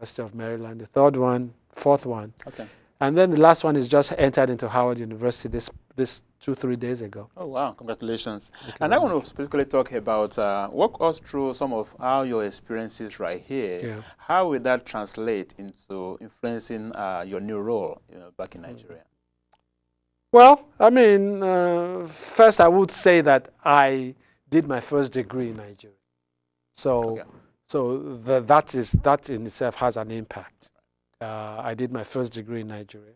University of Maryland. The third one, fourth one. Okay. And then the last one is just entered into Howard University this 2-3 days ago. Oh, wow. Congratulations. Thank you And I very want much. to specifically talk about, walk us through some of how your experiences right here, Yeah. how will that translate into influencing your new role back in Nigeria? Well, I mean, first I would say that I did my first degree in Nigeria. So, Okay. that in itself has an impact. I did my first degree in Nigeria.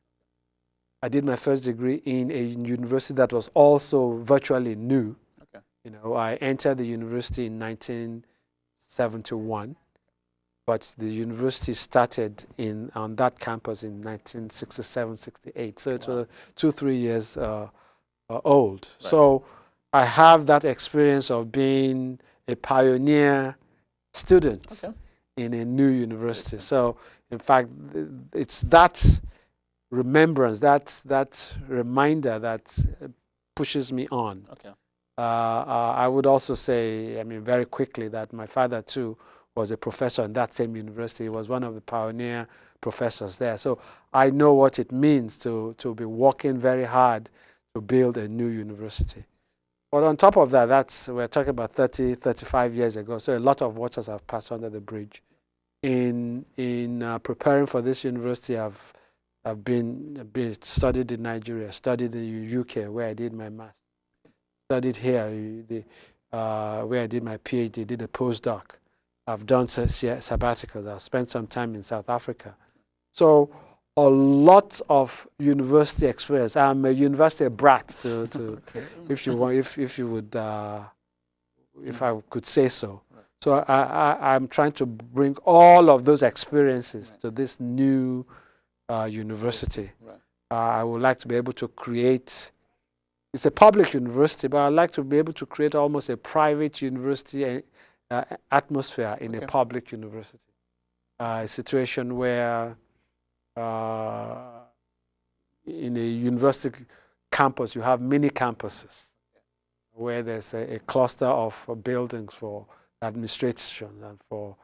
I did my first degree in a university that was also virtually new. Okay. You know, I entered the university in 1971, but the university started on that campus in 1967, 68. So it was 2-3 years old. Right. So I have that experience of being a pioneer student Okay. in a new university. So in fact, it's that remembrance, that reminder that pushes me on. Okay. I would also say, I mean, very quickly, that my father too was a professor in that same university. He was one of the pioneer professors there. So I know what it means to be working very hard to build a new university. But on top of that, we're talking about 30, 35 years ago. So a lot of waters have passed under the bridge. In preparing for this university, I've been studied in Nigeria, studied in the UK where I did my master's, studied here where I did my PhD, did a postdoc. I've done sabbaticals. I've spent some time in South Africa. So a lot of university experience. I'm a university brat, Okay. if you want, if you would, if I could say so. So I'm trying to bring all of those experiences to this new university. Right. I would like to be able to create. It's a public university, but I'd like to be able to create almost a private university atmosphere in a public university. A situation where in a university campus you have mini campuses where there's a cluster of buildings for administration and for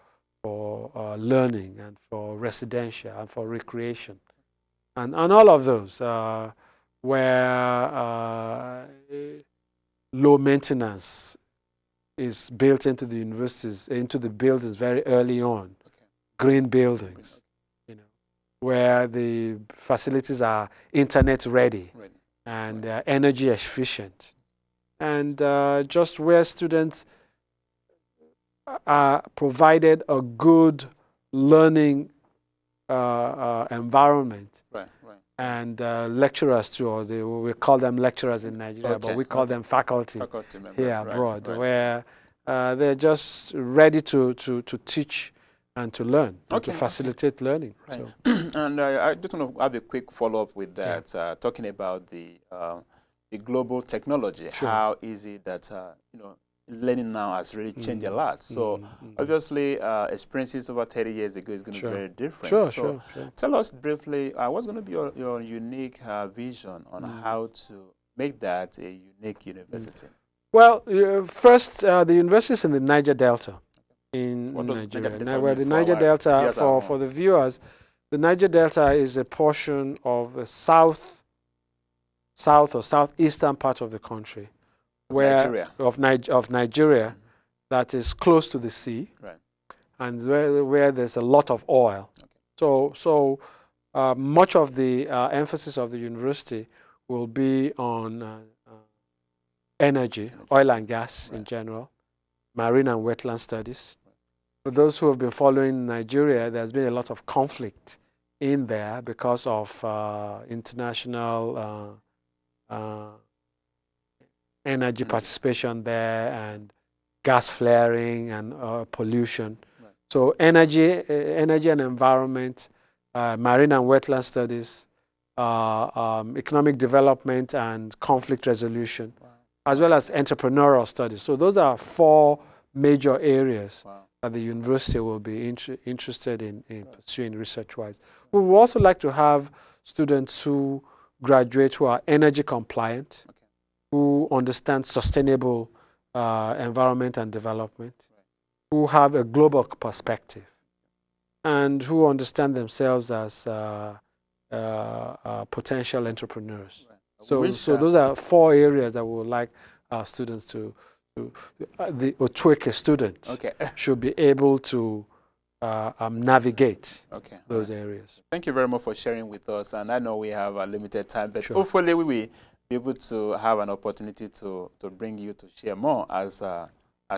learning and for residential and for recreation and all of those where low maintenance is built into the universities, into the buildings very early on. Green buildings, you know, where the facilities are internet ready and energy efficient, and just where students are provided a good learning environment. And lecturers too, or we call them lecturers in Nigeria, but we call them faculty here abroad, where they're just ready to teach and to learn, and to facilitate learning. So. And I just want to have a quick follow-up with that, talking about the global technology, how easy that learning now has really changed a lot. So obviously, experiences over 30 years ago is going to be very different. So tell us briefly, what's going to be your unique vision on how to make that a unique university? Well, first, the university is in the Niger Delta in Nigeria. Where the Niger Delta, for the viewers, the Niger Delta is a portion of the south or southeastern part of the country, where of Nigeria, that is close to the sea, and where there's a lot of oil. So much of the emphasis of the university will be on energy, oil and gas in general, marine and wetland studies. For those who have been following Nigeria, there's been a lot of conflict in there because of international energy participation there and gas flaring and pollution. So energy and environment, marine and wetland studies, economic development and conflict resolution, as well as entrepreneurial studies. So those are 4 major areas that the university will be interested in pursuing research-wise. We would also like to have students who graduate who are energy compliant, who understand sustainable environment and development, who have a global perspective. and who understand themselves as potential entrepreneurs. Right. So those are 4 areas that we would like our students to the Otweke student Okay. should be able to navigate those right. areas. Thank you very much for sharing with us. And I know we have a limited time, but Sure. hopefully we will be able to have an opportunity to bring you to share more as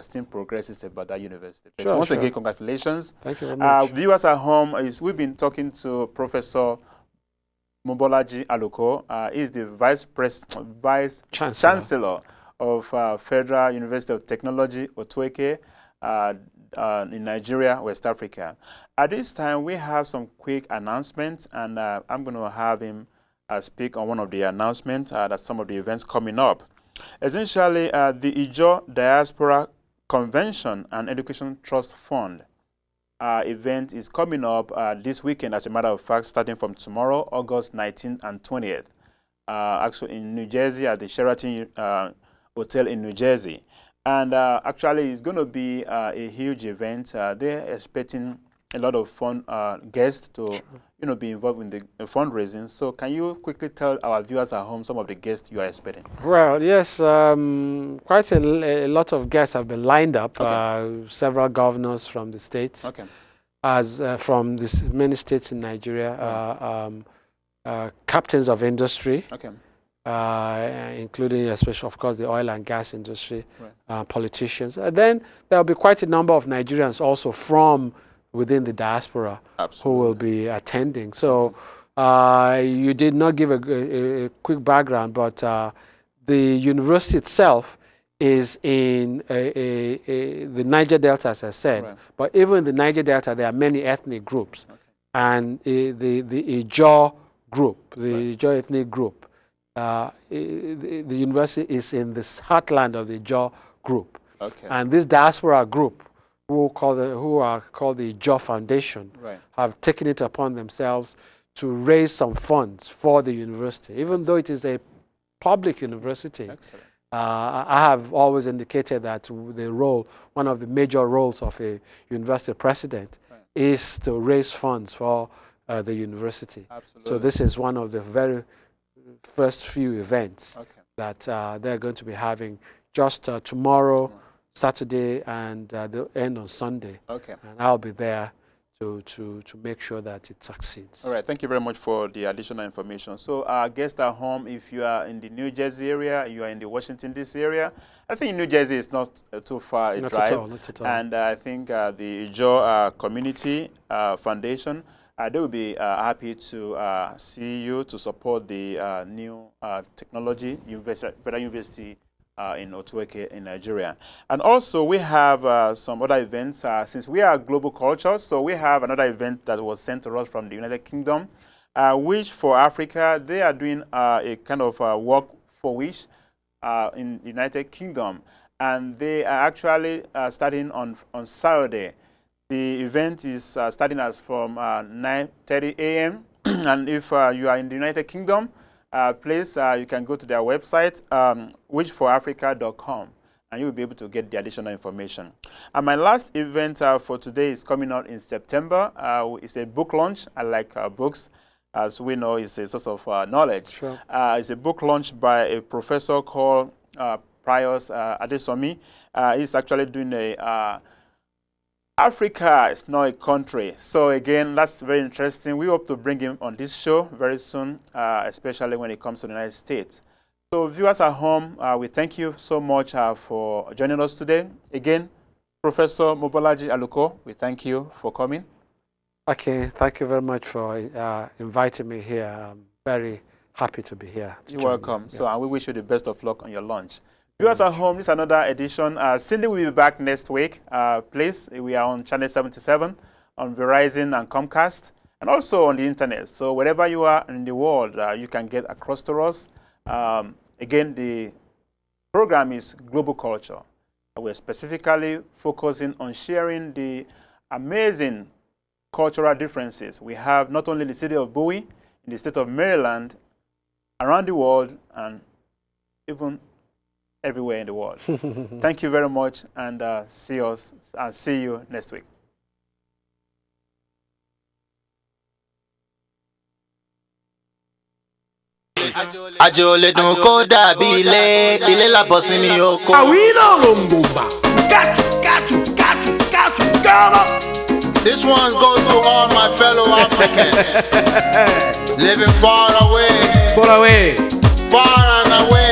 team progresses about that university. But Sure, once sure. again, congratulations. Thank you very much. Viewers at home, we've been talking to Professor Mobolaji Aluko. He's the Vice Chancellor of Federal University of Technology, Otweke, in Nigeria, West Africa. At this time, we have some quick announcements, and I'm going to have him speak on one of the announcements, that's some of the events coming up. Essentially, the Ijaw Diaspora Convention and Education Trust Fund event is coming up this weekend, as a matter of fact, starting from tomorrow, August 19th and 20th, actually in New Jersey at the Sheraton Hotel in New Jersey. And actually, it's going to be a huge event. They're expecting a lot of fun guests to, be involved in the fundraising. So, can you quickly tell our viewers at home some of the guests you are expecting? Well, yes, quite a lot of guests have been lined up. Several governors from the states, as from many states in Nigeria, captains of industry, including, especially, of course, the oil and gas industry, politicians. Then there will be quite a number of Nigerians also from within the diaspora who will be attending. So you did not give a quick background, but the university itself is in the Niger Delta, as I said. But even in the Niger Delta, there are many ethnic groups. And the Ijaw group, the Ijaw ethnic group, the university is in the heartland of the Ijaw group. And this diaspora group, who are called the Ijaw Foundation, have taken it upon themselves to raise some funds for the university. Even though it is a public university, I have always indicated that one of the major roles of a university president is to raise funds for the university. So this is one of the very first few events that they're going to be having just tomorrow, Saturday, and they'll end on Sunday. And I'll be there to make sure that it succeeds. All right, thank you very much for the additional information. So our guests at home, if you are in the New Jersey area, you are in the Washington, D.C. area, I think New Jersey is not too far a drive. Not at all. And I think the Ijaw Community Foundation, they will be happy to see you to support the new technology Federal University in Otweke in Nigeria. And also we have some other events. Since we are global culture, so we have another event that was sent to us from the United Kingdom, which for Africa, they are doing a kind of work for wish in the United Kingdom. And they are actually starting on Saturday. The event is starting as from 9:30 a.m. And if you are in the United Kingdom, please, you can go to their website, wishforafrica.com, and you will be able to get the additional information. And my last event for today is coming out in September. It's a book launch. I like books. As we know, it's a source of knowledge. It's a book launch by a professor called Prius Adesomi. He's actually doing a Africa is not a country. So again, that's very interesting. We hope to bring him on this show very soon, especially when it comes to the United States. So viewers at home, we thank you so much for joining us today. Again, Professor Mobolaji Aluko, we thank you for coming. Okay, thank you very much for inviting me here. I'm very happy to be here. You're welcome. Yeah. So and we wish you the best of luck on your launch. Viewers at home, this is another edition. Cindy will be back next week. Please, we are on Channel 77, on Verizon and Comcast, and also on the internet. So wherever you are in the world, you can get across to us. Again, the program is Global Culture. We're specifically focusing on sharing the amazing cultural differences we have not only in the city of Bowie, in the state of Maryland, around the world, and even everywhere in the world. Thank you very much, and see you next week. Àjò lè dùn kó dàbí ilé, ilé làbọ̀ sí ní oko. Àwílò lòǹgbòǹgbà. Gàtù, gánà. This one goes to all my fellow Africans living far away. Far away. Far and away.